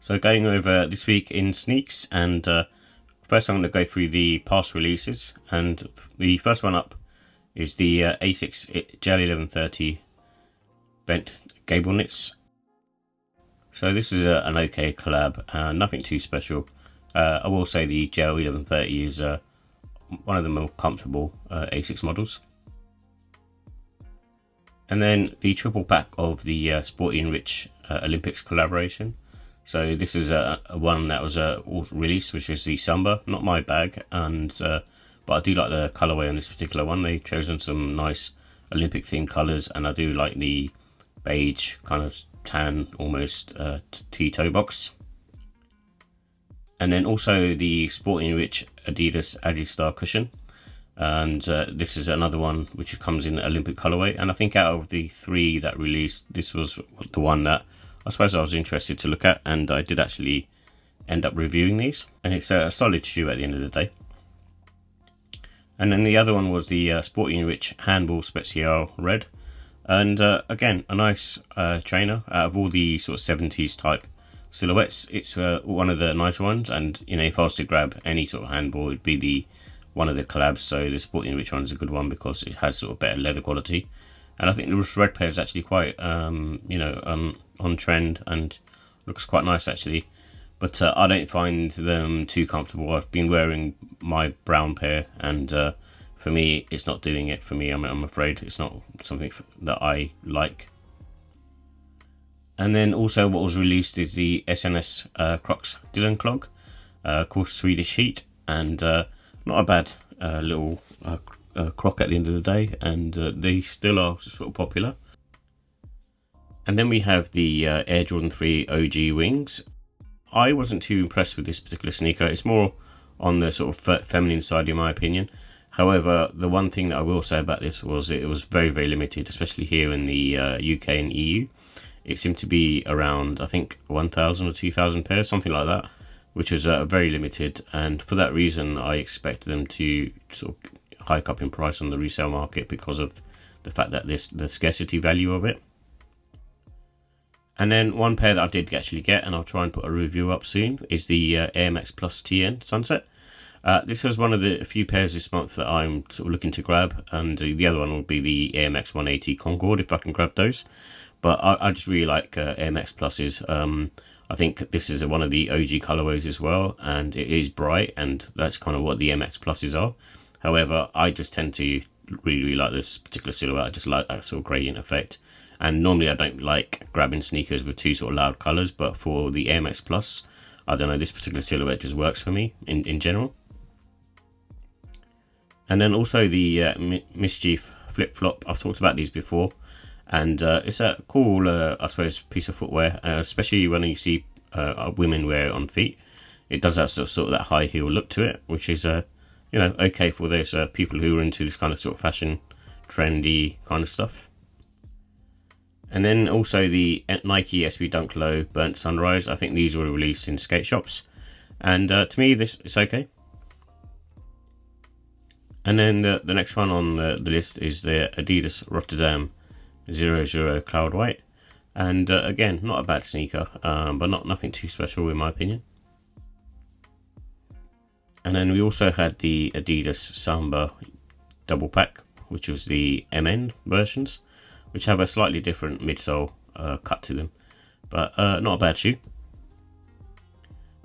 So going over this week in sneaks, and first I'm going to go through the past releases, and the first one up is the Asics Gel 1130 bent gable knits. So this is an okay collab, nothing too special. I will say the Gel 1130 is one of the more comfortable Asics models. And then the triple pack of the Sporty and Rich Olympics collaboration. So this is a one that was released, which is the Samba, not my bag, and but I do like the colorway on this particular one. They've chosen some nice Olympic themed colors, and I do like the beige kind of tan, almost tea toe box. And then also the Sporty and Rich Adidas Adistar cushion, and this is another one which comes in Olympic colorway. And I think out of the three that released, this was the one that I suppose I was interested to look at, and I did actually end up reviewing these, and it's a solid shoe at the end of the day. And then the other one was the Sporty and Rich Handball Special Red, and again a nice trainer. Out of all the sort of 70s type silhouettes, it's one of the nicer ones, and you know, if I was to grab any sort of handball, it'd be the one of the collabs. So the Sporty and Rich one is a good one because it has sort of better leather quality, and I think the red pair is actually quite on trend and looks quite nice actually, but I don't find them too comfortable. I've been wearing my brown pair, and for me it's not doing it for me. I'm afraid it's not something that I like. And then also what was released is the SNS Crocs Dylan clog, called Swedish Heat, and not a bad little croc at the end of the day, and they still are sort of popular. And then we have the Air Jordan 3 OG wings. I wasn't too impressed with this particular sneaker. It's more on the sort of feminine side in my opinion. However, the one thing that I will say about this was it was very, very limited, especially here in the UK and EU. It seemed to be around, I think, 1,000 or 2,000 pairs, something like that, which was very limited. And for that reason, I expected them to sort of hike up in price on the resale market because of the fact that the scarcity value of it. And then one pair that I did actually get, and I'll try and put a review up soon, is the Air Max Plus TN Sunset. This was one of the few pairs this month that I'm sort of looking to grab, and the other one will be the Air Max 180 Concorde if I can grab those. But I just really like Air Max Pluses. I think this is one of the OG colorways as well, and it is bright, and that's kind of what the Air Max Pluses are. However, I just tend to really like this particular silhouette. I just like that sort of gradient effect. And normally I don't like grabbing sneakers with two sort of loud colours, but for the Air Max Plus, I don't know, this particular silhouette just works for me in general. And then also the Mischief Flip Flop. I've talked about these before, and it's a cool, I suppose, piece of footwear, especially when you see women wear it on feet. It does have sort of that high heel look to it, which is okay for those people who are into this kind of sort of fashion, trendy kind of stuff. And then also the Nike SB Dunk Low Burnt Sunrise. I think these were released in skate shops, and to me it's okay. And then the next one on the list is the Adidas Rotterdam 00 Cloud White, and again, not a bad sneaker, but nothing too special in my opinion. And then we also had the Adidas Samba double pack, which was the MN versions, which have a slightly different midsole cut to them, but not a bad shoe.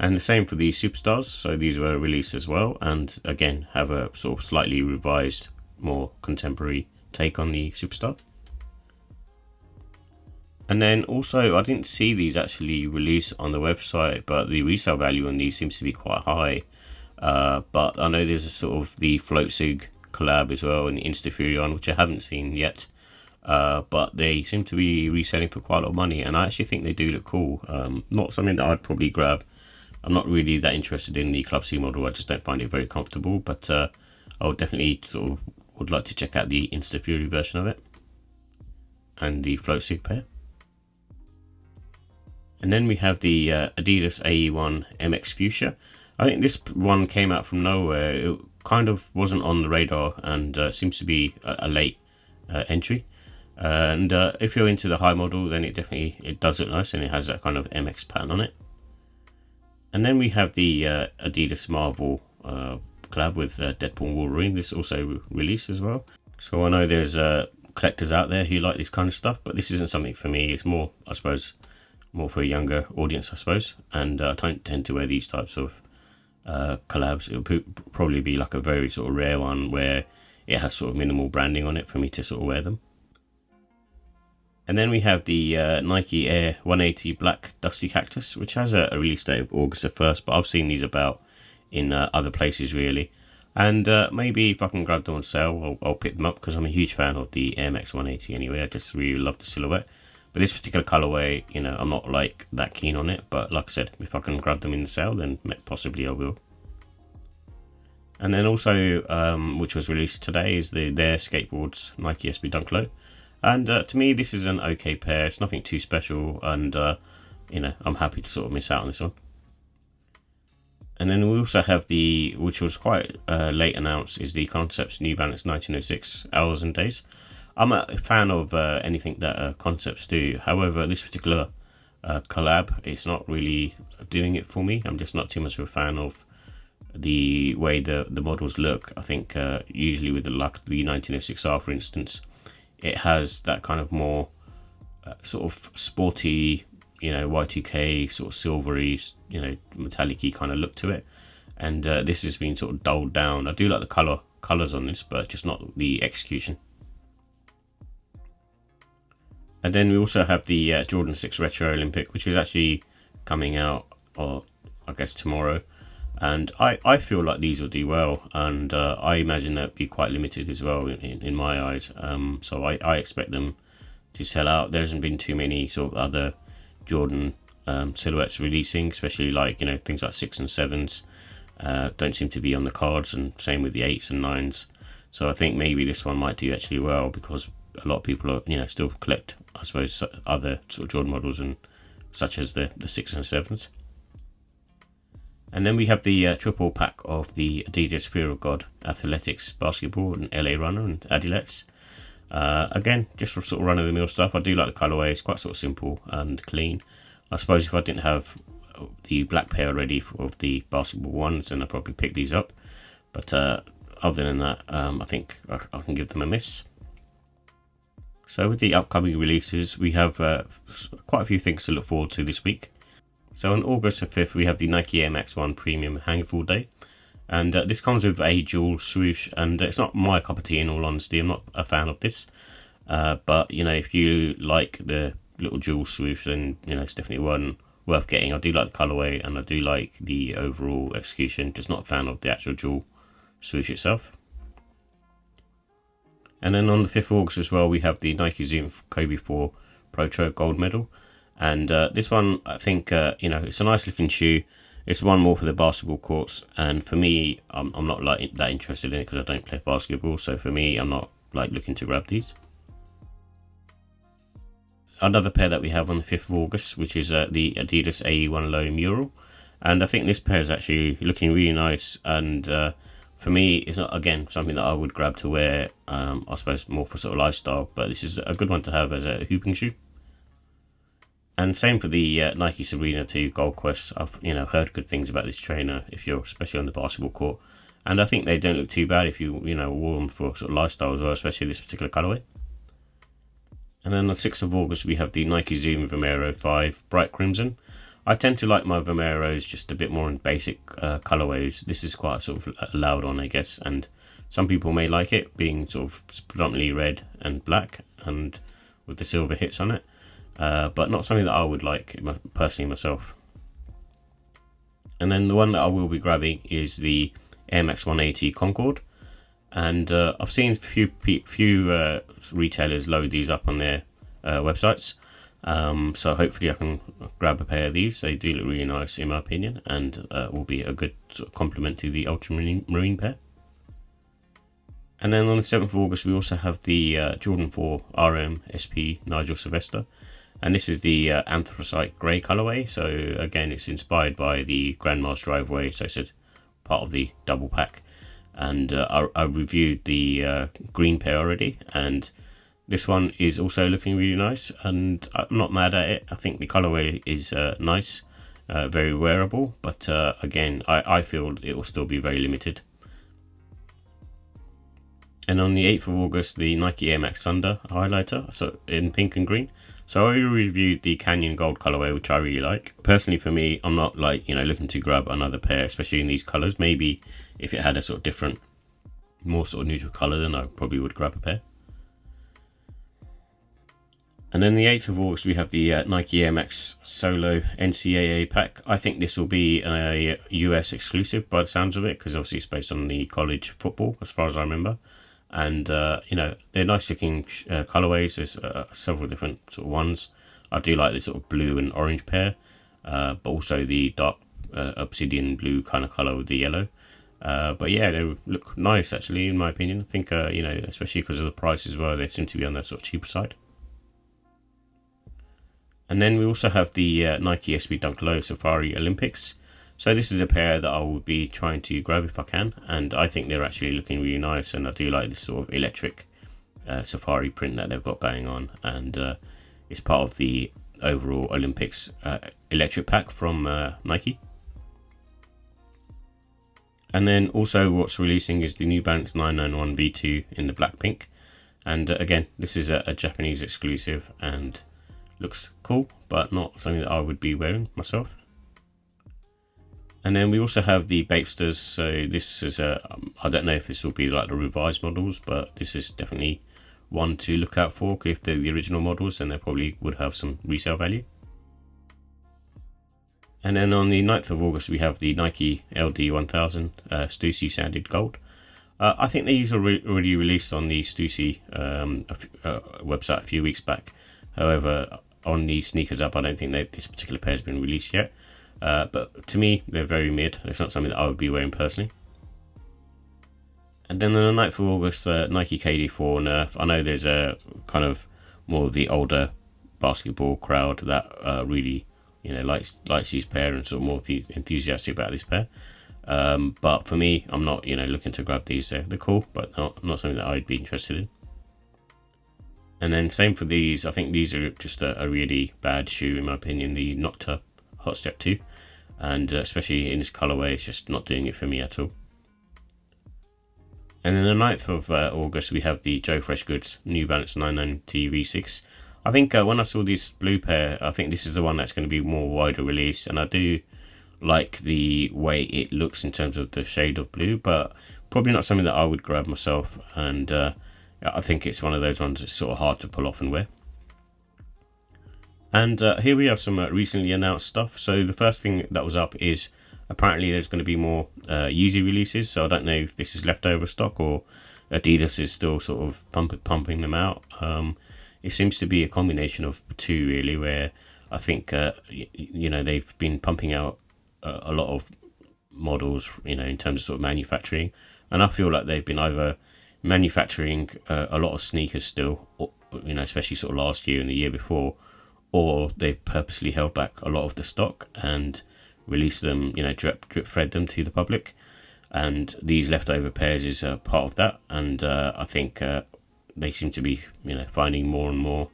And the same for the Superstars, so these were released as well, and again have a sort of slightly revised, more contemporary take on the Superstar. And then also, I didn't see these actually released on the website, but the resale value on these seems to be quite high. But I know there's a sort of the Floatsig collab as well, and the Instafurion, which I haven't seen yet. But they seem to be reselling for quite a lot of money, and I actually think they do look cool. Not something that I'd probably grab. I'm not really that interested in the Club C model. I just don't find it very comfortable, but I would definitely would like to check out the Instafury version of it and the Floatsig pair. And then we have the Adidas AE1 MX Fuchsia. I think this one came out from nowhere. It kind of wasn't on the radar, and seems to be a late entry. And if you're into the high model, then it does look nice, and it has that kind of MX pattern on it. And then we have the Adidas Marvel collab with Deadpool and Wolverine. This also released as well. So I know there's collectors out there who like this kind of stuff, but this isn't something for me. It's more, I suppose, more for a younger audience, I suppose. And I don't tend to wear these types of collabs. It will probably be like a very sort of rare one where it has sort of minimal branding on it for me to sort of wear them. And then we have the Nike Air 180 Black Dusty Cactus, which has a release date of August the 1st, but I've seen these about in other places really. And maybe if I can grab them on sale, I'll pick them up, because I'm a huge fan of the Air Max 180 anyway. I just really love the silhouette. But this particular colorway, you know, I'm not like that keen on it. But like I said, if I can grab them in the sale, then possibly I will. And then also, which was released today, is their skateboards Nike SB Dunk Low. And to me, this is an okay pair. It's nothing too special, and you know, I'm happy to sort of miss out on this one. And then we also have the, which was quite late announced, is the Concepts New Balance 1906 Hours and Days. I'm a fan of anything that Concepts do. However, this particular collab, it's not really doing it for me. I'm just not too much of a fan of the way the models look. I think usually with the 1906R, for instance, it has that kind of more sort of sporty, you know, Y2K sort of silvery, you know, metallic-y kind of look to it. And this has been sort of dulled down. I do like the colours on this, but just not the execution. And then we also have the Jordan 6 Retro Olympic, which is actually coming out, or I guess tomorrow. And I feel like these will do well, and I imagine they'll be quite limited as well in my eyes. So I expect them to sell out. There hasn't been too many sort of other Jordan silhouettes releasing, especially like, you know, things like 6 and 7s don't seem to be on the cards, and same with the 8s and 9s. So I think maybe this one might do actually well, because a lot of people are, you know, still collect, I suppose, other sort of Jordan models, and such as the 6 and 7s. And then we have the triple pack of the Adidas Fear of God Athletics Basketball and LA Runner and Adidas. Again, just sort of run-of-the-mill stuff. I do like the colourway. It's quite sort of simple and clean. I suppose if I didn't have the black pair already of the basketball ones, then I'd probably pick these up. But other than that, I think I can give them a miss. So with the upcoming releases, we have quite a few things to look forward to this week. So on August the 5th, we have the Nike Air Max 1 Premium Hangful Day. And this comes with a dual swoosh, and it's not my cup of tea, in all honesty. I'm not a fan of this. But, you know, if you like the little dual swoosh, then, you know, it's definitely one worth getting. I do like the colourway, and I do like the overall execution. Just not a fan of the actual dual swoosh itself. And then on the 5th of August as well, we have the Nike Zoom Kobe 4 Pro Trail Gold Medal. And this one, I think, you know, it's a nice looking shoe. It's one more for the basketball courts, and for me, I'm not like that interested in it because I don't play basketball. So for me, I'm not like looking to grab these. Another pair that we have on the 5th of August, which is the Adidas AE1 Low Mural, and I think this pair is actually looking really nice. And for me, it's not, again, something that I would grab to wear. I suppose more for sort of lifestyle, but this is a good one to have as a hooping shoe. And same for the Nike Sabrina 2 Gold Quest. I've, you know, heard good things about this trainer, if you're especially on the basketball court, and I think they don't look too bad if you know, wore them for sort of lifestyle as well, especially this particular colorway. And then on the 6th of August, we have the Nike Zoom Vomero 5 Bright Crimson. I tend to like my Vomeros just a bit more in basic colorways. This is quite sort of loud on, I guess, and some people may like it being sort of predominantly red and black and with the silver hits on it. But not something that I would like personally myself. And then the one that I will be grabbing is the Air Max 180 Concord, and I've seen few retailers load these up on their websites, so hopefully I can grab a pair of these. They do look really nice in my opinion, and will be a good sort of complement to the Ultramarine pair. And then on the 7th of August, we also have the Jordan 4 RM SP Nigel Sylvester. And this is the anthracite grey colourway. So again, it's inspired by the Grandma's Driveway. So it's part of the double pack. And I reviewed the green pair already. And this one is also looking really nice. And I'm not mad at it. I think the colourway is nice. very wearable, but again, I feel it will still be very limited. And on the 8th of August, the Nike Air Max Thunder highlighter, so in pink and green. So I reviewed the Canyon Gold colorway, which I really like. Personally, for me, I'm not like, looking to grab another pair, especially in these colors. Maybe if it had a sort of different, more sort of neutral color, then I probably would grab a pair. And then the 8th of August, we have the Nike Air Max Solo NCAA pack. I think this will be a US exclusive by the sounds of it, because obviously it's based on the college football, as far as I remember. And they're nice looking colorways. There's several different sort of ones. I do like the sort of blue and orange pair, but also the dark obsidian blue kind of color with the yellow. But yeah, they look nice actually, in my opinion. I think especially because of the price as well, they seem to be on the sort of cheaper side. And then we also have the Nike SB Dunk Low Safari Olympics. So this is a pair that I will be trying to grab if I can, and I think they're actually looking really nice, and I do like this sort of electric safari print that they've got going on, and it's part of the overall Olympics electric pack from Nike. And then also what's releasing is the New Balance 991 V2 in the black pink, and again, this is a Japanese exclusive and looks cool, but not something that I would be wearing myself. And then we also have the Bapesters. So this is I don't know if this will be like the revised models, but this is definitely one to look out for. If they're the original models, then they probably would have some resale value. And then on the 9th of August, we have the Nike LD 1000 Stussy Sanded Gold. I think these are already released on the Stussy website a few weeks back. However, on the Sneakers app, I don't think that this particular pair has been released yet. But to me, they're very mid. It's not something that I would be wearing personally. And then on the 9th of August, Nike KD4 Nerf. I know there's a kind of more of the older basketball crowd that really, likes these pair and sort of more enthusiastic about this pair. But for me, I'm not, looking to grab these. They're cool, but not something that I'd be interested in. And then same for these. I think these are just a really bad shoe in my opinion. The Nocta Hot Step 2, and especially in this colorway, it's just not doing it for me at all. And then the 9th of August, we have the Joe Freshgoods New Balance 990 V6. I think when I saw this blue pair, I think this is the one that's going to be more wider release, and I do like the way it looks in terms of the shade of blue, but probably not something that I would grab myself, and I think it's one of those ones that's sort of hard to pull off and wear. And here we have some recently announced stuff. So the first thing that was up is apparently there's going to be more Yeezy releases. So I don't know if this is leftover stock or Adidas is still sort of pumping them out. It seems to be a combination of two really, where I think they've been pumping out a lot of models, in terms of sort of manufacturing, and I feel like they've been either manufacturing a lot of sneakers still, or, especially sort of last year and the year before, or they purposely held back a lot of the stock and released them, drip fed them to the public. And these leftover pairs is part of that. And I think they seem to be, finding more and more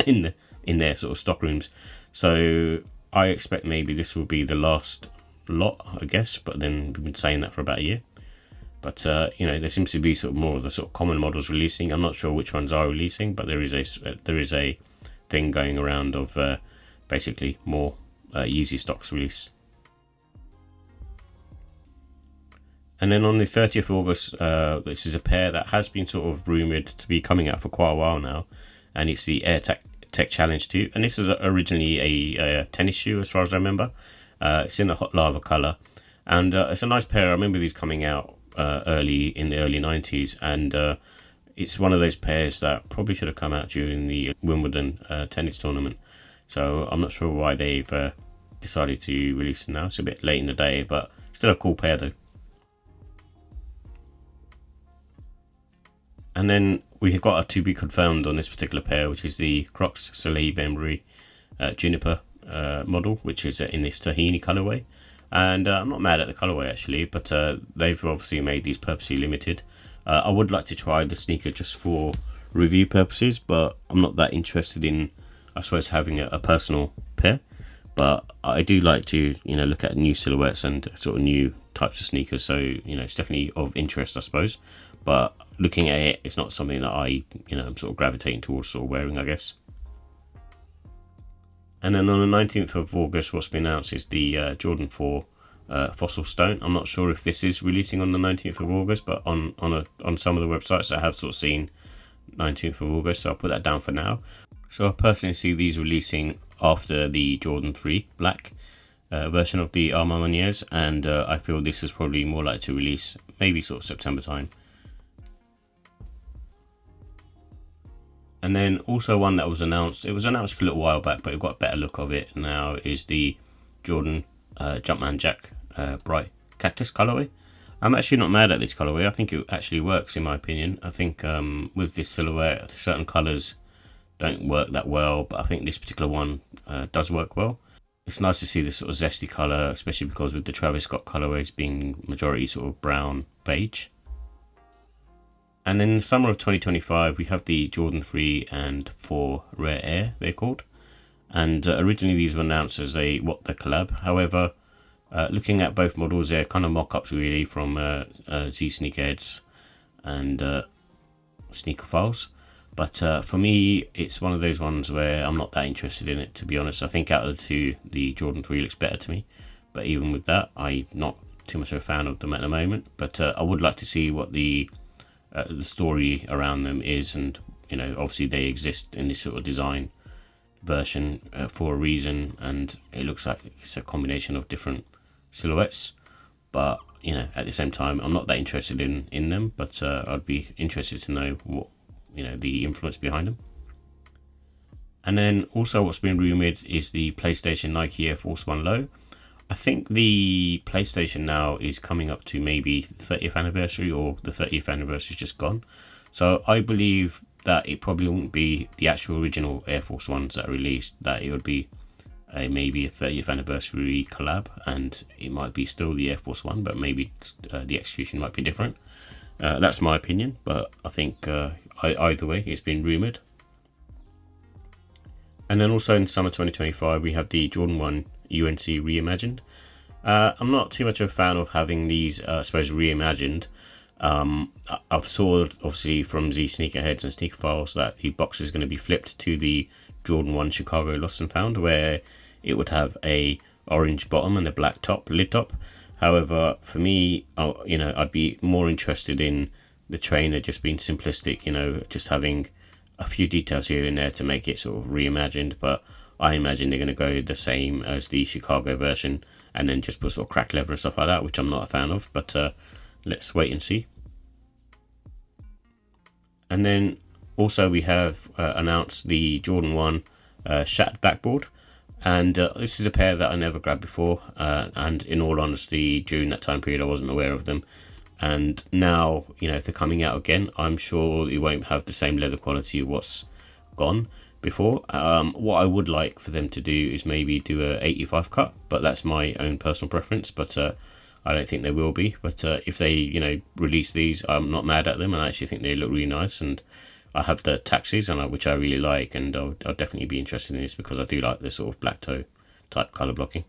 in their sort of stock rooms. So I expect maybe this will be the last lot, I guess. But then we've been saying that for about a year. But there seems to be sort of more of the sort of common models releasing. I'm not sure which ones are releasing, but there is a thing going around of basically more Yeezy stocks release. And then on the 30th of August, this is a pair that has been sort of rumoured to be coming out for quite a while now, and it's the Air Tech Challenge 2, and this is originally a tennis shoe as far as I remember. It's in a hot lava colour, and it's a nice pair. I remember these coming out in the early 90s, and it's one of those pairs that probably should have come out during the Wimbledon tennis tournament. So I'm not sure why they've decided to release them now. It's a bit late in the day, but still a cool pair though. And then we've got a to be confirmed on this particular pair, which is the Crocs Salehe Juniper model, which is in this tahini colorway. And I'm not mad at the colorway actually, but they've obviously made these purposely limited. I would like to try the sneaker just for review purposes, but I'm not that interested in, I suppose, having a personal pair. but I do like to, look at new silhouettes and sort of new types of sneakers. So, it's definitely of interest, I suppose. But looking at it, it's not something that I, I'm sort of gravitating towards sort of wearing, I guess. And then on the 19th of August, what's been announced is the Jordan 4 Fossil Stone. I'm not sure if this is releasing on the 19th of August, but on some of the websites I have sort of seen 19th of August, so I'll put that down for now. So I personally see these releasing after the Jordan 3 Black version of the Armour Manieres, and I feel this is probably more likely to release maybe sort of September time. And then also one that was announced, it was announced a little while back, but it got a better look of it now, is the Jordan Jumpman Jack Bright Cactus colorway. I'm actually not mad at this colorway. I think it actually works in my opinion. I think with this silhouette, certain colors don't work that well, but I think this particular one does work well. It's nice to see this sort of zesty color, especially because with the Travis Scott colorways being majority sort of brown beige. And then in the summer of 2025, we have the Jordan 3 and 4 Rare Air, they're called. And originally these were announced as a What the collab. However, looking at both models, they're kind of mock-ups really from Z Sneakerheads and Sneaker Files. But for me, it's one of those ones where I'm not that interested in it, to be honest. I think out of the two, the Jordan 3 looks better to me. But even with that, I'm not too much of a fan of them at the moment. But I would like to see what the story around them is, and obviously they exist in this sort of design version for a reason, and it looks like it's a combination of different silhouettes. But at the same time, I'm not that interested in them, but I'd be interested to know what the influence behind them. And then also what's been rumored is the PlayStation Nike Air Force 1 Low. I think the PlayStation now is coming up to maybe the 30th anniversary, or the 30th anniversary is just gone. So I believe that it probably won't be the actual original Air Force Ones that are released, that it would be maybe a 30th anniversary collab, and it might be still the Air Force One, but maybe the execution might be different. That's my opinion, but I think either way, it's been rumoured. And then also in summer 2025, we have the Jordan 1 UNC reimagined. I'm not too much of a fan of having these, I suppose, reimagined. I've saw obviously from Z Sneakerheads and Sneaker Files that the box is going to be flipped to the Jordan 1 Chicago Lost and Found, where it would have a orange bottom and a black top, lid top. However, for me, I'd be more interested in the trainer just being simplistic, just having a few details here and there to make it sort of reimagined. But I imagine they're going to go the same as the Chicago version and then just put sort of cracked leather and stuff like that, which I'm not a fan of, but let's wait and see. And then also we have announced the Jordan 1 shattered backboard, and this is a pair that I never grabbed before, and in all honesty, during that time period I wasn't aware of them. And now, if they're coming out again, I'm sure it won't have the same leather quality of what's gone before. What I would like for them to do is maybe do a 85 cut, but that's my own personal preference. But I don't think they will be. But if they, release these, I'm not mad at them, and I actually think they look really nice. And I have the taxis, which I really like, and I'll definitely be interested in this because I do like the sort of black toe type color blocking.